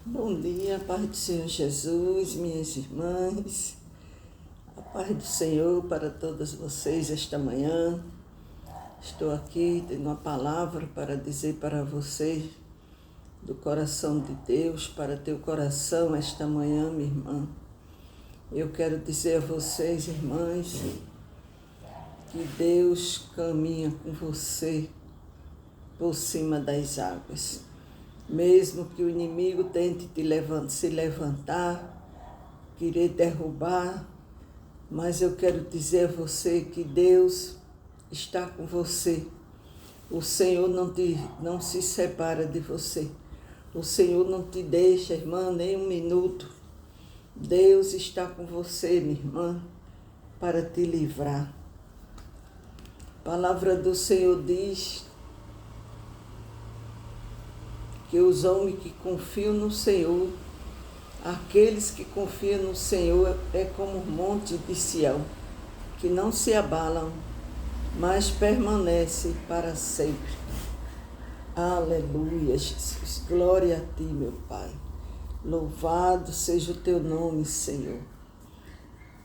Bom dia, paz do Senhor Jesus, minhas irmãs, a paz do Senhor para todas vocês esta manhã. Estou aqui tendo uma palavra para dizer para vocês do coração de Deus, para teu coração esta manhã, minha irmã. Eu quero dizer a vocês, irmãs, que Deus caminha com você por cima das águas. Mesmo que o inimigo tente se levantar, querer derrubar, mas eu quero dizer a você que Deus está com você. O Senhor não se separa de você. O Senhor não te deixa, irmã, nem um minuto. Deus está com você, minha irmã, para te livrar. A palavra do Senhor diz que os homens que confiam no Senhor, aqueles que confiam no Senhor, é como o monte de Sião, que não se abalam, mas permanece para sempre. Aleluia, Jesus. Glória a ti, meu Pai. Louvado seja o teu nome, Senhor.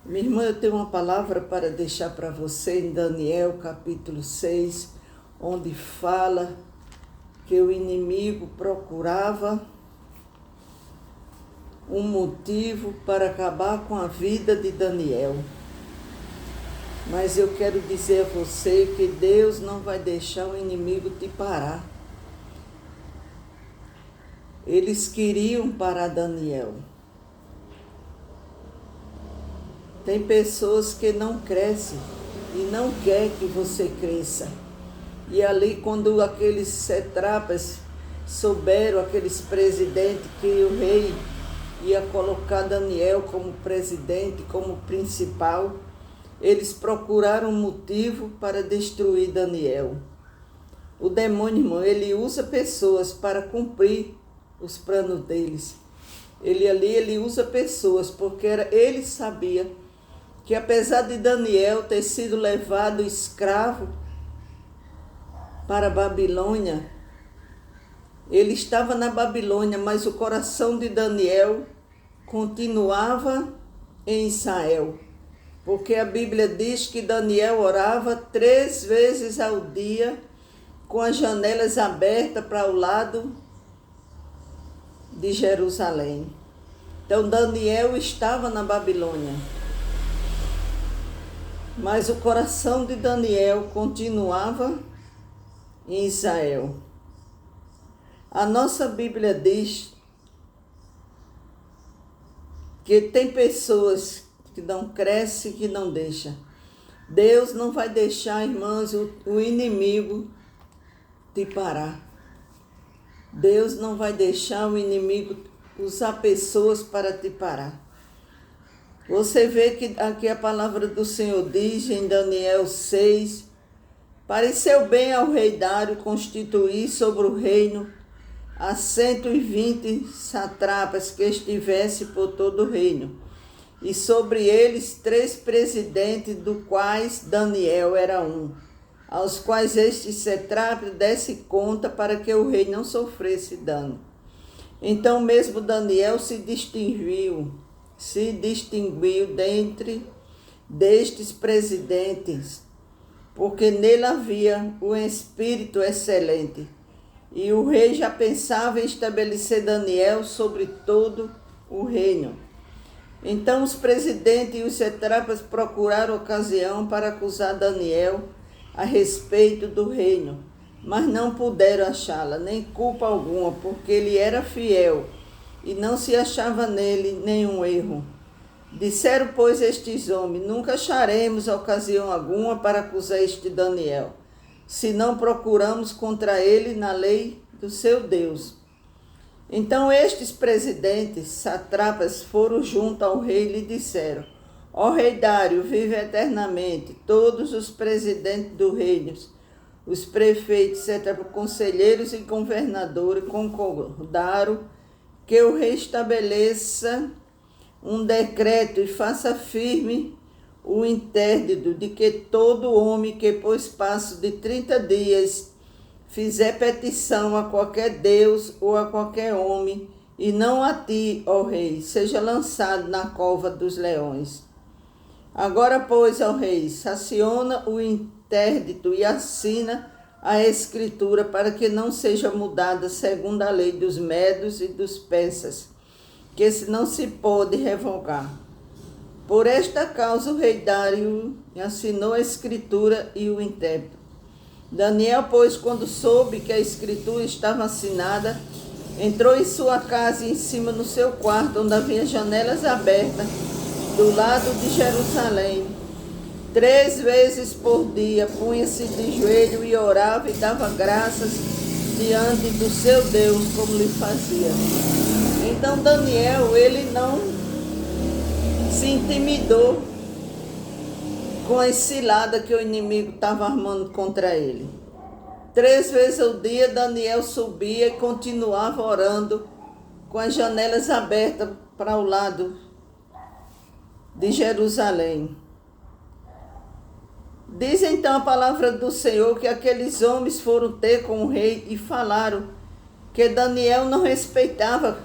Minha irmã, eu tenho uma palavra para deixar para você em Daniel, capítulo 6, onde fala que o inimigo procurava um motivo para acabar com a vida de Daniel. Mas eu quero dizer a você que Deus não vai deixar o inimigo te parar. Eles queriam parar Daniel. Tem pessoas que não crescem e não quer que você cresça. E ali, quando aqueles satrapas souberam, aqueles presidentes, que o rei ia colocar Daniel como presidente, como principal, eles procuraram um motivo para destruir Daniel. O demônio, irmão, ele usa pessoas para cumprir os planos deles. Ele usa pessoas, porque ele sabia que apesar de Daniel ter sido levado escravo para a Babilônia, ele estava na Babilônia, mas o coração de Daniel continuava em Israel, porque a Bíblia diz que Daniel orava 3 vezes ao dia, com as janelas abertas para o lado de Jerusalém. Então Daniel estava na Babilônia, mas o coração de Daniel continuava em Israel. A nossa Bíblia diz que tem pessoas que não crescem, que não deixam. Deus não vai deixar, irmãs, o inimigo te parar. Deus não vai deixar o inimigo usar pessoas para te parar. Você vê que aqui a palavra do Senhor diz em Daniel 6, pareceu bem ao rei Dário constituir sobre o reino a 120 satrapas que estivessem por todo o reino, e sobre eles 3 presidentes, dos quais Daniel era um, aos quais estes satrapas desse conta para que o rei não sofresse dano. Então mesmo Daniel se distinguiu dentre destes presidentes, porque nele havia um espírito excelente. E o rei já pensava em estabelecer Daniel sobre todo o reino. Então os presidentes e os satrapas procuraram ocasião para acusar Daniel a respeito do reino, mas não puderam achá-la, nem culpa alguma, porque ele era fiel e não se achava nele nenhum erro. Disseram, pois, estes homens: nunca acharemos ocasião alguma para acusar este Daniel, se não procuramos contra ele na lei do seu Deus. Então estes presidentes, satrapas, foram junto ao rei e lhe disseram: ó rei Dário, vive eternamente. Todos os presidentes do reino, os prefeitos, etc., conselheiros e governadores concordaram que o rei estabeleça um decreto e faça firme o interdito de que todo homem que por espaço de 30 dias fizer petição a qualquer Deus ou a qualquer homem e não a ti, ó rei, seja lançado na cova dos leões. Agora, pois, ó rei, sanciona o interdito e assina a escritura para que não seja mudada segundo a lei dos medos e dos persas, que se não se pode revogar. Por esta causa o rei Dário assinou a escritura e o interdito. Daniel, pois, quando soube que a escritura estava assinada, entrou em sua casa e em cima no seu quarto, onde havia janelas abertas, do lado de Jerusalém. 3 vezes por dia punha-se de joelho e orava e dava graças diante do seu Deus, como lhe fazia. Então Daniel, ele não se intimidou com a cilada que o inimigo estava armando contra ele. 3 vezes ao dia Daniel subia e continuava orando com as janelas abertas para o lado de Jerusalém. Diz então a palavra do Senhor que aqueles homens foram ter com o rei e falaram que Daniel não respeitava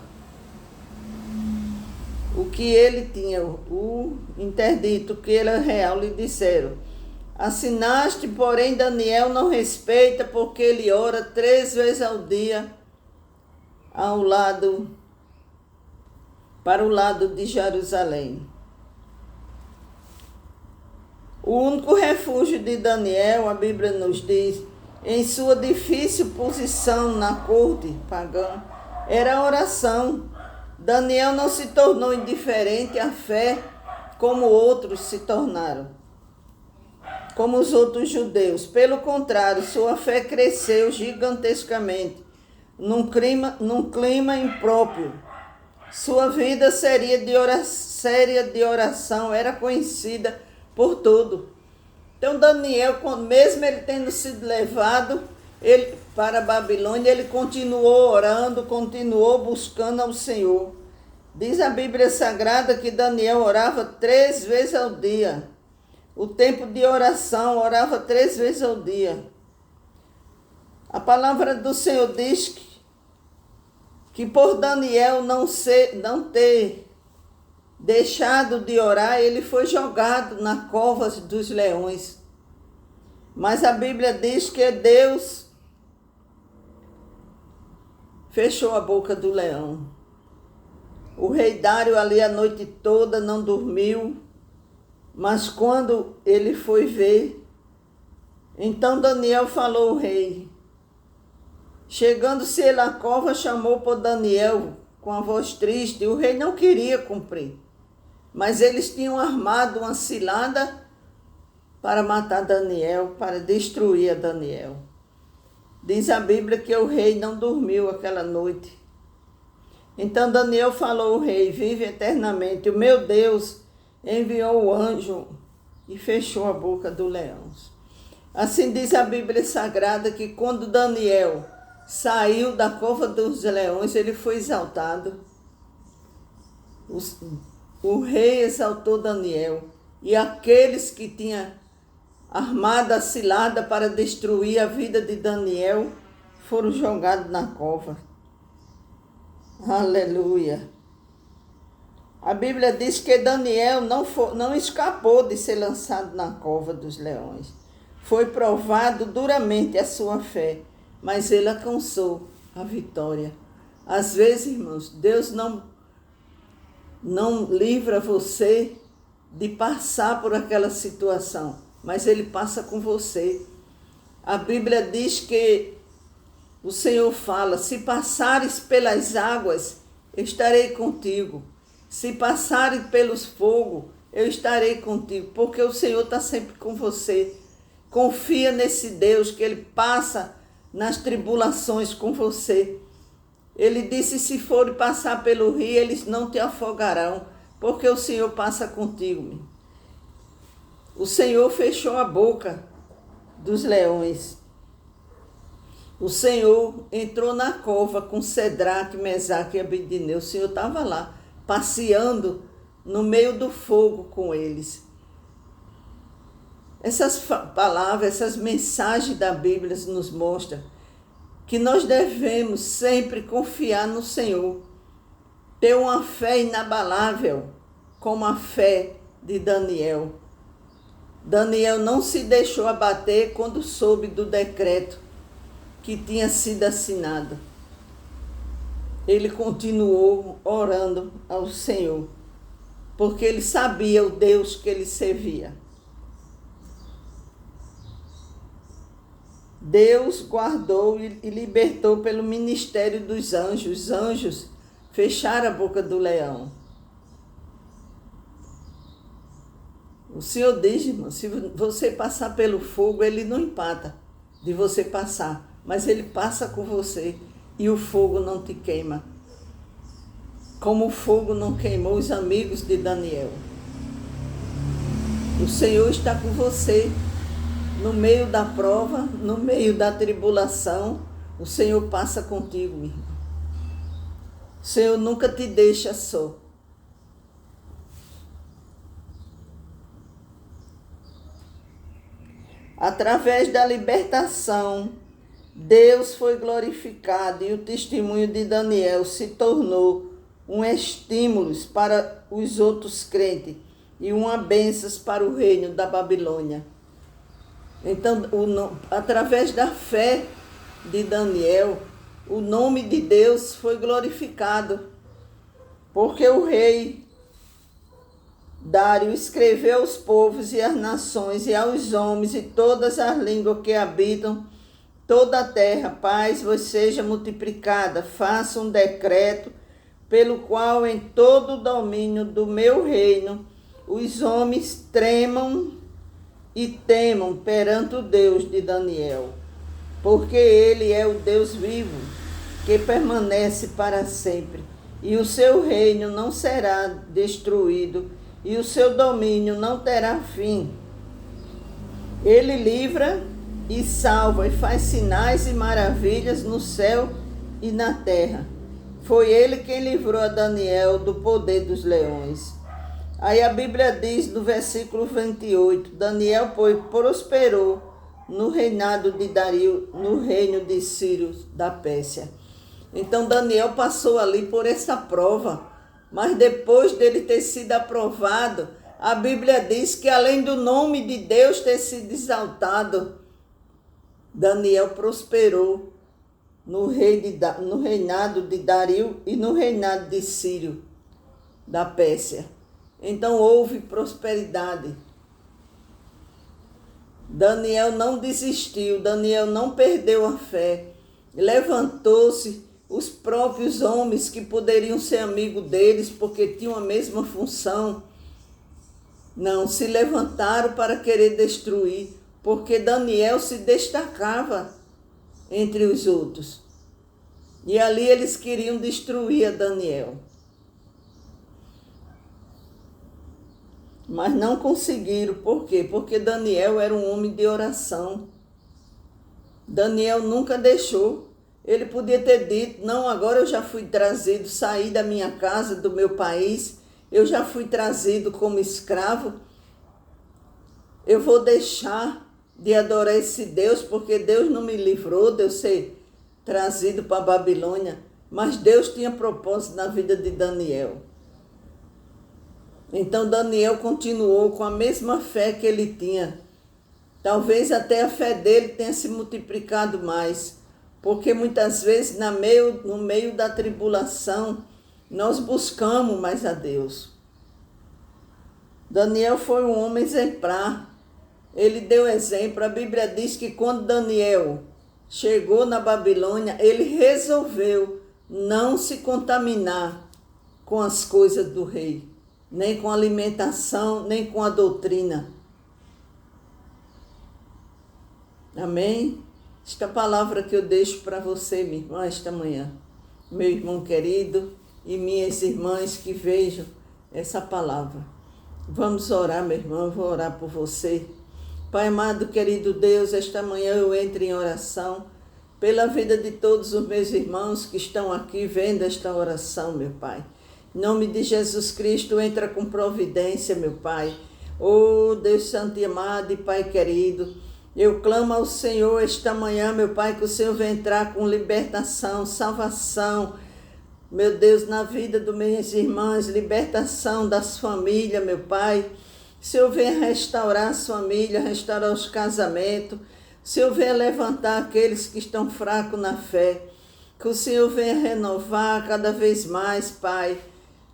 o que ele tinha, o interdito, que era real, lhe disseram. Assinaste, porém Daniel não respeita, porque ele ora 3 vezes ao dia para o lado de Jerusalém. O único refúgio de Daniel, a Bíblia nos diz, em sua difícil posição na corte pagã, era a oração. Daniel não se tornou indiferente à fé como outros se tornaram, como os outros judeus. Pelo contrário, sua fé cresceu gigantescamente, num clima impróprio. Sua vida séria de oração era conhecida por tudo. Então Daniel, mesmo ele tendo sido levado para a Babilônia, ele continuou orando, continuou buscando ao Senhor. Diz a Bíblia Sagrada que Daniel orava 3 vezes ao dia. O tempo de oração, orava 3 vezes ao dia. A palavra do Senhor diz que por Daniel não ter deixado de orar, ele foi jogado na cova dos leões. Mas a Bíblia diz que Deus fechou a boca do leão. O rei Dário ali a noite toda não dormiu, mas quando ele foi ver, então Daniel falou ao rei. Chegando-se ele à cova, chamou por Daniel com a voz triste. O rei não queria cumprir, mas eles tinham armado uma cilada para matar Daniel, para destruir a Daniel. Diz a Bíblia que o rei não dormiu aquela noite. Então Daniel falou ao rei: vive eternamente, o meu Deus enviou o anjo e fechou a boca do leão. Assim diz a Bíblia Sagrada que quando Daniel saiu da cova dos leões, ele foi exaltado. O rei exaltou Daniel, e aqueles que tinham armado a cilada para destruir a vida de Daniel foram jogados na cova. Aleluia! A Bíblia diz que Daniel não escapou de ser lançado na cova dos leões. Foi provado duramente a sua fé, mas ele alcançou a vitória. Às vezes, irmãos, Deus não livra você de passar por aquela situação, mas Ele passa com você. A Bíblia diz que o Senhor fala: se passares pelas águas, eu estarei contigo. Se passares pelos fogos, eu estarei contigo, porque o Senhor está sempre com você. Confia nesse Deus que Ele passa nas tribulações com você. Ele disse: se for passar pelo rio, eles não te afogarão, porque o Senhor passa contigo. O Senhor fechou a boca dos leões. O Senhor entrou na cova com Cedraque, Mesaque e Abednego. O Senhor estava lá, passeando no meio do fogo com eles. Essas palavras, essas mensagens da Bíblia nos mostram que nós devemos sempre confiar no Senhor. ter uma fé inabalável, como a fé de Daniel. Daniel não se deixou abater quando soube do decreto que tinha sido assinado. Ele continuou orando ao Senhor, porque ele sabia o Deus que ele servia. Deus guardou e libertou pelo ministério dos anjos. Os anjos fecharam a boca do leão. O Senhor diz, irmão, se você passar pelo fogo, ele não empata de você passar, mas ele passa com você e o fogo não te queima, como o fogo não queimou os amigos de Daniel. O Senhor está com você no meio da prova, no meio da tribulação. O Senhor passa contigo, meu irmão. O Senhor nunca te deixa só. Através da libertação, Deus foi glorificado e o testemunho de Daniel se tornou um estímulo para os outros crentes e uma bênção para o reino da Babilônia. Então, através da fé de Daniel, o nome de Deus foi glorificado, porque o rei Dário escreveu aos povos e às nações e aos homens e todas as línguas que habitam toda a terra: paz vos seja multiplicada. Faça um decreto pelo qual em todo o domínio do meu reino os homens tremam e temam perante o Deus de Daniel, porque ele é o Deus vivo, que permanece para sempre, e o seu reino não será destruído, e o seu domínio não terá fim. Ele livra e salva, e faz sinais e maravilhas no céu e na terra. Foi ele quem livrou a Daniel do poder dos leões. Aí a Bíblia diz no versículo 28, Daniel, pois, prosperou no reinado de Dario, no reino de Ciro da Pérsia. Então Daniel passou ali por essa prova, mas depois dele ter sido aprovado, a Bíblia diz que além do nome de Deus ter sido exaltado, Daniel prosperou no reinado de Dario e no reinado de Ciro da Pérsia. Então houve prosperidade. Daniel não desistiu, Daniel não perdeu a fé. Levantou-se os próprios homens que poderiam ser amigos deles, porque tinham a mesma função. Não, se levantaram para querer destruir, porque Daniel se destacava entre os outros. E ali eles queriam destruir a Daniel. Mas não conseguiram. Por quê? Porque Daniel era um homem de oração. Daniel nunca deixou. Ele podia ter dito, não, agora eu já fui trazido, saí da minha casa, do meu país, eu já fui trazido como escravo, eu vou deixar de adorar esse Deus, porque Deus não me livrou de eu ser trazido para a Babilônia, mas Deus tinha propósito na vida de Daniel. Então Daniel continuou com a mesma fé que ele tinha. Talvez até a fé dele tenha se multiplicado mais, porque muitas vezes no meio da tribulação nós buscamos mais a Deus. Daniel foi um homem exemplar. Ele deu exemplo. A Bíblia diz que quando Daniel chegou na Babilônia, ele resolveu não se contaminar com as coisas do rei, nem com a alimentação, nem com a doutrina. Amém? Esta palavra que eu deixo para você, minha irmã, esta manhã. Meu irmão querido e minhas irmãs que vejam essa palavra. Vamos orar, meu irmão, eu vou orar por você. Pai amado, querido Deus, esta manhã eu entro em oração pela vida de todos os meus irmãos que estão aqui vendo esta oração, meu Pai. Em nome de Jesus Cristo, entra com providência, meu Pai. Oh, Deus santo e amado e Pai querido, eu clamo ao Senhor esta manhã, meu Pai, que o Senhor venha entrar com libertação, salvação, Meu Deus, na vida das minhas irmãs, libertação das famílias, meu Pai. Senhor, venha restaurar as famílias, restaurar os casamentos. Senhor, venha levantar aqueles que estão fracos na fé. Que o Senhor venha renovar cada vez mais, Pai,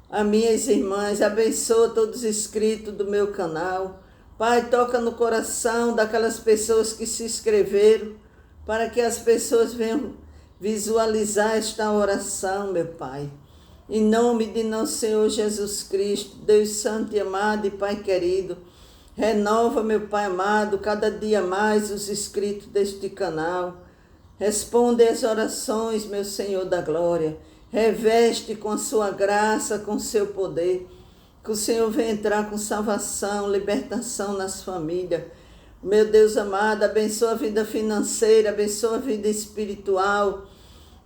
as minhas irmãs. Abençoa todos os inscritos do meu canal. Pai, toca no coração daquelas pessoas que se inscreveram, para que as pessoas venham visualizar esta oração, meu Pai. Em nome de nosso Senhor Jesus Cristo, Deus santo e amado e Pai querido, renova, meu Pai amado, cada dia mais os inscritos deste canal. Responde as orações, meu Senhor da glória. Reveste com a sua graça, com o seu poder. Que o Senhor venha entrar com salvação, libertação nas famílias. Meu Deus amado, abençoa a vida financeira, abençoa a vida espiritual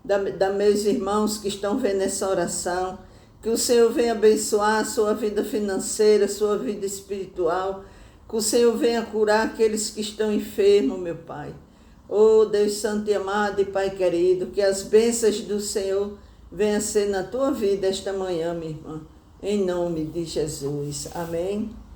da meus irmãos que estão vendo essa oração. Que o Senhor venha abençoar a sua vida financeira, a sua vida espiritual. Que o Senhor venha curar aqueles que estão enfermos, meu Pai. Oh, Deus santo e amado e Pai querido, que as bênçãos do Senhor venham ser na tua vida esta manhã, minha irmã. Em nome de Jesus. Amém.